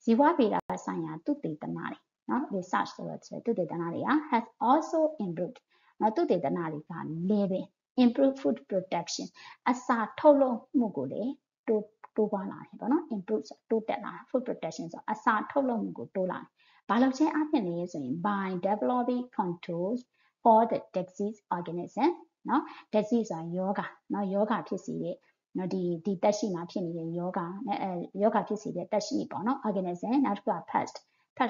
ဇီဝဗေဒဆိုင်ရာသုတေသနတွေနော် research ဆိုတော့သုတေသနတွေက has also improved နော်သုတေသနတွေကလည်းပဲ improve food production အစာထုတ်လုပ်မှုကိုလည်းတိုးပွားလာတယ်ပေါ့နော် improve တိုးတက်လာ food production ဆိုအစာထုတ်လုပ်မှုကိုတိုးလာတယ်ဘာလို့ချင်းအဖြစ်လဲဆိုရင် by developing controls for the disease organism နော် disease ဆိုတာယောဂနော်ယောဂဖြစ်စေတဲ့နော်ဒီတက်ရှိမှာဖြစ်နေတဲ့ယောဂဖြစ်စေတဲ့တက်ရှိပေါ့နော် organism နောက်တစ်ခုက pest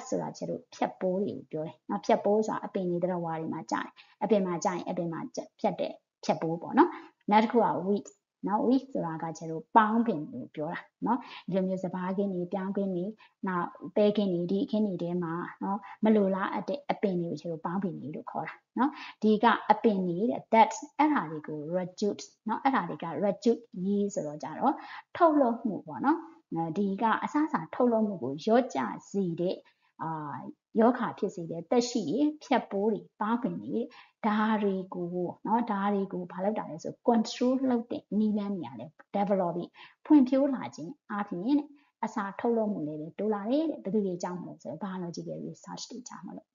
ဆိုတာကျတော့ဖြတ်ပိုးတွေကိုပြောတယ်။နော်ဖြတ်ပိုးဆိုတာအပင်တွေတဲ့ဝါတွေမှာကြာတယ်။အပင်မှာကြာရင်အပင်မှာဖြတ်တဲ့ဖြတ်ပိုးပေါ့နော်။နောက်တစ်ခုက weed နော် weed ဆိုတာကကျတော့ပေါင်းပင်ကိုပြောတာနော်။ဒီလိုမျိုးစပါးခင်းတွေပြောင်းခင်းတွေနောက်ပဲခင်းတွေဒီအခင်းတွေထဲမှာနော်မလိုလားအပ်တဲ့အပင်တွေကိုကျတော့ပေါင်းပင်တွေလို့ခေါ်တာနော်။ဒီကအပင်တွေတဲ့ that အဲ့ဒါတွေကို reduce နော်အဲ့ဒါတွေက reduce yield ဆိုတော့ကြတော့ထုတ်လုပ်မှုပေါ့နော်။ဒီကအစအစာထုတ်လုပ်မှုကိုရော့ကျစေတဲ့ယောဂဖြစ်စေတဲ့တက်ရှိရဖြတ်ပိုးတွေပါးပင်တွေဒါတွေကိုနော်ဒါတွေကိုဘာလုပ်တာလဲဆို control လုပ်တဲ့နည်းလမ်းတွေကလည်း develop ပြီးဖွံ့ဖြိုးလာခြင်းအပြင်အစာထုတ်လုပ်မှုလည်းတိုးလာတယ်တဲ့ဘယ်သူတွေကြောင့်မလို့ဆိုတော့ biological research တွေကြောင့်မလို့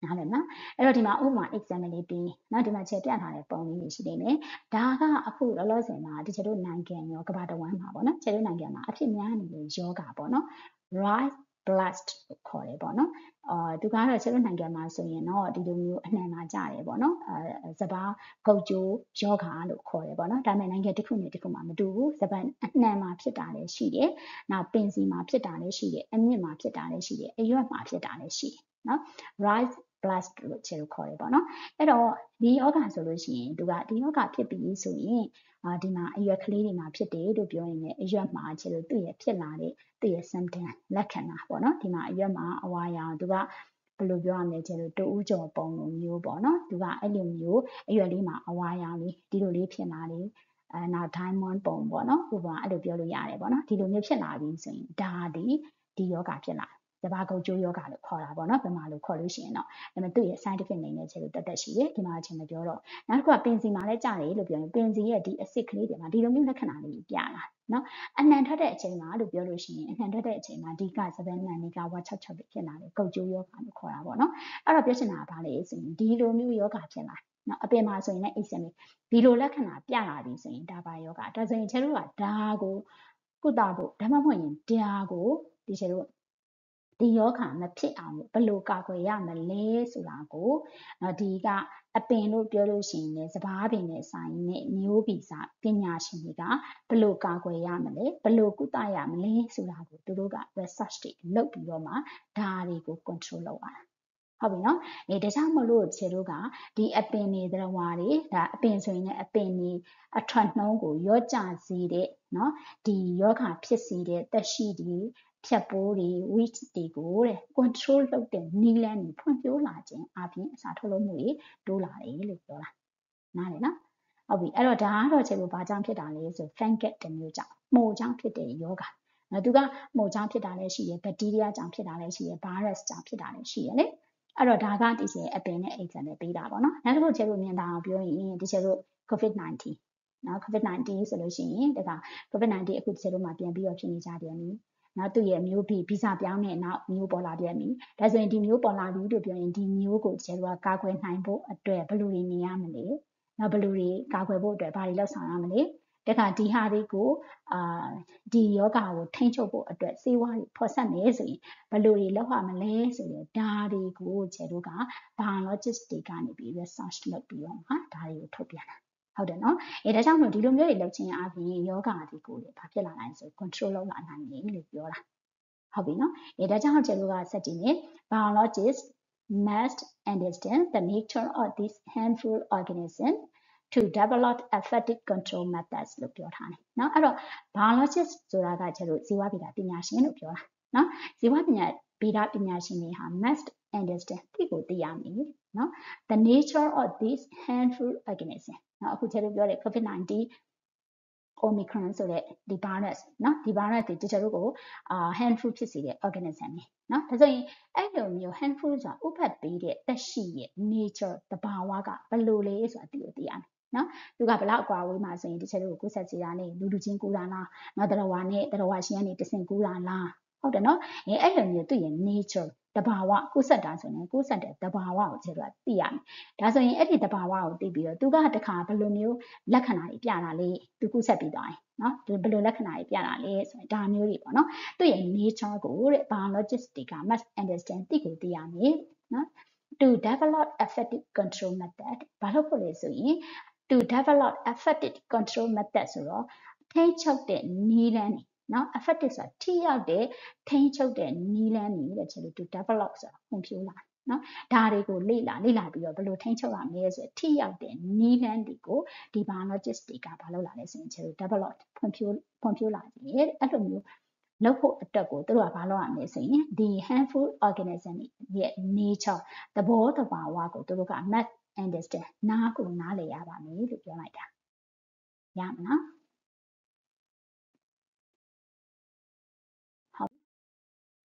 နားလည်နော်အဲ့တော့ဒီမှာဥပမာ example လေးပြီးနော်ဒီမှာချက်ပြထားတဲ့ပုံလေးတွေရှိနေတယ်ဒါကအခုလောလောဆယ်မှာဒီချက်တို့နိုင်ငံရောကမ္ဘာတဝန်းမှာပေါ့နော်ချက်တို့နိုင်ငံမှာအဖြစ်များနေတဲ့ယောဂပေါ့နော် rice blast လို့ခေါ်တယ်ပေါ့နော်သူကတော့ချက်တို့နိုင်ငံမှာဆိုရင်တော့ဒီလိုမျိုးအနှံမှာကြတယ်ပေါ့နော်စပားဂုတ်ကျိုးယောဂလို့ခေါ်တယ်ပေါ့နော်ဒါပေမဲ့နိုင်ငံတစ်ခုနဲ့တစ်ခုမှာမတူဘူးစပားအနှံမှာဖြစ်တာလည်းရှိတယ်နောက်ပင်စီမှာဖြစ်တာလည်းရှိတယ်အမြင့်မှာဖြစ်တာလည်းရှိတယ်အရွက်မှာဖြစ်တာလည်းရှိတယ်နော် rice blast လို့ချက်လို့ခေါ်တယ်ပေါ့နော်အဲ့တော့ဒီယောဂဆိုလို့ရှိရင်သူကဒီယောဂဖြစ်ပြီးဆိုရင်ဒီမှာအရွက်ကလေးတွေမှာဖြစ်တယ်လို့ပြောရင်လည်းအရွက်မှာချက်လို့သူ့ရဲ့ဖြစ်လာတဲ့သူ့ရဲ့ symptom လက္ခဏာပေါ့နော်ဒီမှာအရွက်မှာအဝါရောင်သူကဘယ်လိုပြောရမလဲချက်လို့တူဦးကြော်ပုံလိုမျိုးပေါ့နော်သူကအဲ့လိုမျိုးအရွက်လေးမှာအဝါရောင်လေးဒီလိုလေးဖြစ်လာတယ်နောက် diamond ပုံပေါ့နော်ဥပမာအဲ့လိုပြောလို့ရတယ်ပေါ့နော်ဒီလိုမျိုးဖြစ်လာပြီးဆိုရင်ဒါဒီယောဂဖြစ်လာစပါးကုတ်ကျိုးယောဂလို့ခေါ်တာပေါ့နော်မြန်မာလိုခေါ်လို့ရှိရင်တော့ဒါပေမဲ့သူ့ရဲ့ scientific name နဲ့ချက်လို့တက်ရှိတယ်ဒီမှာအချင်းမပြောတော့နောက်တစ်ခုကပင်စီမှာလည်းကြာတယ်လို့ပြောရင်ပင်စီရဲ့ဒီ acid ကလေးတွေမှာဒီလိုမျိုးလက္ခဏာလေးပြလာနော်အနှံထွက်တဲ့အချိန်မှာလို့ပြောလို့ရှိရင်အနှံထွက်တဲ့အချိန်မှာဒီကစပယ်နှံတွေကဝါ66ဖြစ်လာတယ်ကုတ်ကျိုးယောဂလို့ခေါ်တာပေါ့နော်အဲ့တော့ပြောချင်တာကဘာလဲဆိုရင်ဒီလိုမျိုးယောဂဖြစ်လာနော်အပင်မှာဆိုရင်လည်း exam ဒီလိုလက္ခဏာပြလာပြီဆိုရင်ဒါပါယောဂဒါဆိုရင်ချက်တို့ကဒါကို ကုသဖို့ဒါမှမဟုတ်ရင်တရားကိုဒီချေတို့ဒီယောဂမဖြစ်အောင်ဘယ်လိုကာကွယ်ရမလဲဆိုတာကိုဒီကအပင်လို့ပြောလို့ရှိရင်လည်းစဘာပင်နဲ့ဆိုင်နဲ့မျိုးဗီဇပညာရှင်တွေကဘယ်လိုကာကွယ်ရမလဲဘယ်လိုကုသရမလဲဆိုတာကိုသူတို့က research တွေလုပ်ပြီးတော့မှဒါတွေကို control လုပ်ရတာဟုတ်ပြီနော်ဒါကြောင့်မလို့ခြေတို့ကဒီအပင်တွေသရဝါတွေဒါအပင်ဆိုရင်လည်းအပင်တွေအထွက်နှုံးကိုရော့ကျစေတဲ့နော်ဒီယောဂဖြစ်စေတဲ့သက်ရှိတွေဖြတ်ပိုးတွေ weed တွေကိုတဲ့ control လုပ်တဲ့နည်းလမ်းတွေဖွံ့ဖြိုးလာခြင်းအပြင်အစာထုတ်လုပ်မှုတွေတိုးလာတယ်လို့ပြောတာနားလည်နော်ဟုတ်ပြီအဲ့တော့ဒါကတော့ခြေတို့ဘာကြောင့်ဖြစ်တာလဲဆို fungus တစ်မျိုးကြောင့်မှုန်ကြောင့်ဖြစ်တဲ့ယောဂသူကမှုန်ကြောင့်ဖြစ်တာလည်းရှိတယ်ဘက်တီးရီးယားကြောင့်ဖြစ်တာလည်းရှိတယ် virus ကြောင့်ဖြစ်တာလည်းရှိတယ်လေအဲ့တော့ဒါကဒီချေအပင်နဲ့ example ပေးတာပေါ့နော်နောက်တစ်ခုခြေတို့မြင်တာအောင်ပြောရင်ဒီခြေတို့ COVID-19 နော် COVID-19 ဆိုလို့ရှိရင်ဒါက COVID-19 အခုခြေတို့မှာပြန်ပြီးတော့ဖြစ်နေကြတယ်နီနောက်သူ့ရဲ့မျိုးဗီဇပြောင်းတဲ့နောက်မျိုးပေါ်လာပြန်ပြီဒါဆိုရင်ဒီမျိုးပေါ်လာပြီလို့ပြောရင်ဒီမျိုးကိုခြေတို့ကကာကွယ်နိုင်ဖို့အတွက်ဘယ်လိုတွေနေရမလဲနောက်ဘယ်လိုတွေကာကွယ်ဖို့အတွက်ဘာတွေလုပ်ဆောင်ရမလဲတခါဒီဟာတွေကိုဒီယောဂါကိုထိန်းချုပ်ဖို့အတွက်စေဝါတွေဖော်ဆက်မယ်ဆိုရင်ဘယ်လိုတွေလုပ်ရမလဲဆိုရင်ဒါတွေကိုခြေတို့က biologist တွေကနေပြီး research လုပ်ပြီးတော့ဒါတွေကိုထုတ်ပြန်တာဟုတ်တယ်နော်ဒါကြောင့်မို့ဒီလိုမျိုးတွေလုပ်ခြင်းအပြင်ယောဂါတွေကိုလည်းဘာဖြစ်လာနိုင်ဆို control လုပ်လာနိုင်တယ်လို့ပြောတာဟုတ်ပြီနော်ဒါကြောင့်ခြေတို့ကစက်ကြည့်နေ biologist must understand the nature of this harmful organism to develop effective control methods လို့ပြောထားတယ်เนาะအဲ့တော့ biologist ဆိုတာကကျတော့ဇီဝဗေဒပညာရှင်လို့ပြောတာเนาะဇီဝဗေဒပညာရှင်တွေဟာ must understand သိကိုသိရမယ်เนาะ the nature of this harmful organism เนาะအခုကျတော့ပြောတယ် COVID-19 Omicron ဆိုတဲ့ဒီ virus เนาะဒီ virus တွေတချို့ကို harmful ဖြစ်စေတဲ့ organism တွေเนาะဒါဆိုရင်အဲ့လိုမျိုး harmful ဆိုတာဥပတ်ပေးတဲ့သက်ရှိရဲ့ nature သဘာဝကဘယ်လိုလဲဆိုတာသိရမယ်နော်သူကဘလောက်အကွာဝေးမှာဆိုရင်ဒီချက်တို့ကိုကူးဆက်စီတာနဲ့လူချင်းကူးတာလားနော်တရဝါနဲ့တရဝါရှင်ကနေတဆင့်ကူးတာလားဟုတ်တယ်နော်အဲ့လိုမျိုးသူ့ရဲ့ nature တဘာဝကူးဆက်တာဆိုရင်ကူးဆက်တဲ့တဘာဝကိုချက်တို့ကသိရမယ်ဒါဆိုရင်အဲ့ဒီတဘာဝကိုသိပြီးတော့သူကတခါဘယ်လိုမျိုးလက္ခဏာတွေပြတာလဲသူကူးဆက်ပြီးသွားရင်နော်ဘယ်လိုလက္ခဏာတွေပြတာလဲဆိုရင်ဒါမျိုးတွေပေါ့နော်သူ့ရဲ့ nature ကိုတဲ့ biologist တွေက must understand သိကိုသိရမယ်နော် to develop effective control method ဘာလို့ဖို့လဲဆိုရင် to develop effective control method ဆိုတော့ထိန်းချုပ်တဲ့နည်းလမ်းတွေเนาะ effective ဆိုတာထိရောက်တဲ့ထိန်းချုပ်တဲ့နည်းလမ်းတွေတဲ့ချေလို့ to develop ဆိုတာဖွံ့ဖြိုးလာเนาะဒါတွေကိုလေ့လာပြီးတော့ဘယ်လိုထိန်းချုပ်ရမလဲဆိုထိရောက်တဲ့နည်းလမ်းတွေကိုဒီ biologist တွေကဘာလုပ်လာလဲဆိုရင်ချေလို့ develop ဖွံ့ဖြိုးလာတယ်အဲ့လိုမျိုးလုပ်ဖို့အတွက်ကိုသူတို့ကဘာလုပ်ရမလဲဆိုရင်ဒီ harmful organism ရဲ့ nature သဘောတဘာဝကိုသူတို့က must understand နားကိုနားလည်ရပါမယ်လို့ပြောလိုက်တာရမလား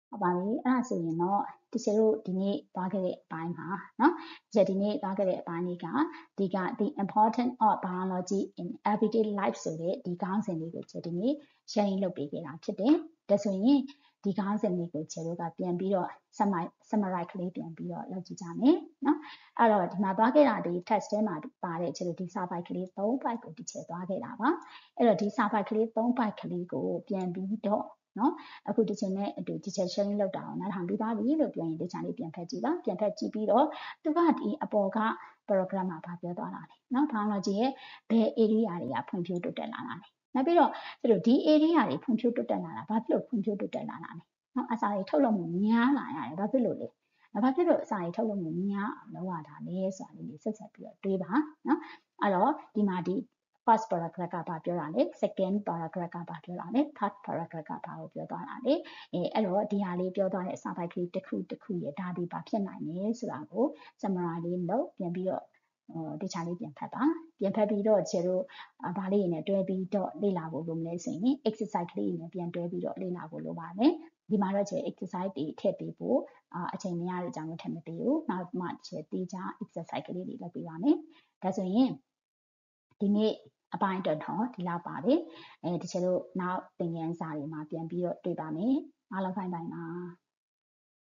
ဟုတ်ပါပြီအဲ့ဒါဆိုရင်တော့ဒီချေတို့ဒီနေ့သွားခဲ့တဲ့အပိုင်းမှာเนาะဒီနေ့သွားခဲ့တဲ့အပိုင်းလေးကဒီက the important of biology in everyday life ဆိုတဲ့ဒီခေါင်းစဉ်လေးကိုဒီနေ့ sharing လုပ်ပေးခဲ့တာဖြစ်တယ်ဒါဆိုရင်ဒီခေါင်းစဉ်လေးကိုခြေတို့ကပြန်ပြီးတော့ summarize ကလေးပြန်ပြီးတော့လုပ်ကြည့်ကြမယ်เนาะအဲ့တော့ဒီမှာသွားခဲ့တာဒီ text ထဲမှာပါတဲ့ခြေတို့ဒီစာပိုက်ကလေး3 byte ကိုဒီခြေသွားခဲ့တာပါအဲ့တော့ဒီစာပိုက်ကလေး3 byte ကလေးကိုပြန်ပြီးတော့နော်အခုဒီချိန်နဲ့အတူ teacher sharing လုပ်တာအောင်နားထောင်ပြီးသားပြီလို့ပြောရင်ဒီချာလေးပြန်ဖက်ကြည့်ပါပြန်ဖက်ကြည့်ပြီးတော့သူကဒီအပေါ်က program မှာဗာပြောသွားတာလေနော် biology ရဲ့ဘယ် area တွေကဖွံ့ဖြိုးတိုးတက်လာတာလဲနောက်ပြီးတော့သူတို့ဒီ area တွေဖွံ့ဖြိုးတိုးတက်လာတာဘာဖြစ်လို့ဖွံ့ဖြိုးတိုးတက်လာတာလဲနော်အစာတွေထုတ်လုပ်မှုများလာရတယ်ဘာဖြစ်လို့လဲဘာဖြစ်လို့အစာတွေထုတ်လုပ်မှုများအောင်လုပ်ရတာလဲဆိုတာလေးဆက်ဆက်ပြီးတော့တွေးပါနော်အဲ့တော့ဒီမှာဒီfirst paragraph ကဘာပြောတာလဲ second paragraph ကဘာပြောတာလဲ third paragraph ကဘာကိုပြောသွားတာလဲအဲ့တော့ဒီဟာလေးပြောသွားတဲ့စာပိုက်ကလေးတစ်ခုရဲ့ဒါဒီဘာဖြစ်နိုင်လဲဆိုတာကို summary လေးလုပ်ပြန်ပြီးတော့ဒီချာလေးပြန်ဖတ်ပါပြန်ဖတ်ပြီးတော့ခြေတို့ဘာလေးတွေနဲ့တွဲပြီးတော့လေ့လာဖို့လိုမလဲဆိုရင် exercise ကလေးတွေနဲ့ပြန်တွဲပြီးတော့လေ့လာဖို့လိုပါတယ်ဒီမှာတော့ခြေ exercise တွေထည့်ပေးဖို့အချိန်မရတဲ့အကြောင်းကိုထည့်မပေးဘူးနောက်မှခြေတေးချ exercise ကလေးတွေလုပ်ပေးပါမယ်ဒါဆိုရင်ဒီနေ့အပိုင်းတော့ဒီလောက်ပါပဲဒီချေတို့နောက်သင်ခန်းစာတွေမှာပြန်ပြီးတော့တွေ့ပါမယ်အားလုံးဖိုင်ပါ